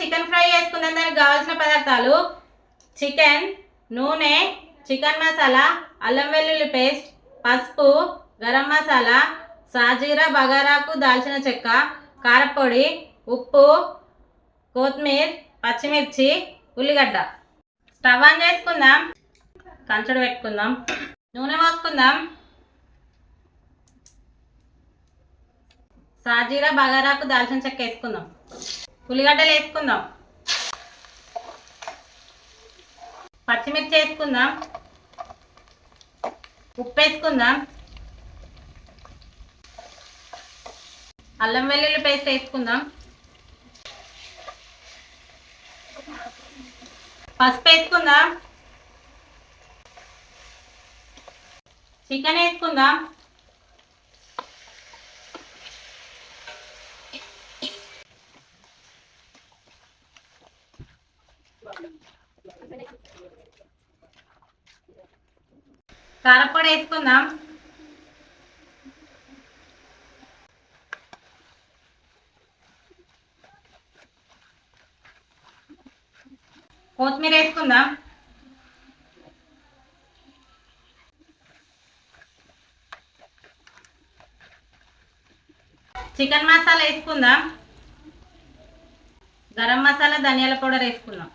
Chicken fry చేసుకుందాం. దానికి కావాల్సిన పదార్థాలు: చికెన్, నూనె, చికెన్ మసాలా, అల్లం వెల్లుల్లి పేస్ట్, పసుపు, గరం మసాలా, సాజీరా, బగారాకు, దాల్చిన చెక్క, కారపొడి, ఉప్పు, కొత్తిమీర, పచ్చిమిర్చి, ఉల్లిగడ్డ. స్టవ్ ఆన్ చేసుకుందాం. కంచెడు పెట్టుకుందాం. నూనె పోసుకుందాం. సాజీరా, బగారాకు, దాల్చిన చెక్క వేసుకుందాం. ఉల్లిగడ్డలు వేసుకుందాం. పచ్చిమిర్చి వేసుకుందాం. ఉప్పు వేసుకుందాం. అల్లం వెల్లుల్లి పేస్ట్ వేసుకుందాం. పసుపు వేసుకుందాం. చికెన్ వేసుకుందాం. కారపొడి వేసుకుందాం. కొత్తిమీర వేసుకుందాం. చికెన్ మసాలా వేసుకుందాం. గరం మసాలా, ధనియాల పౌడర్ వేసుకుందాం.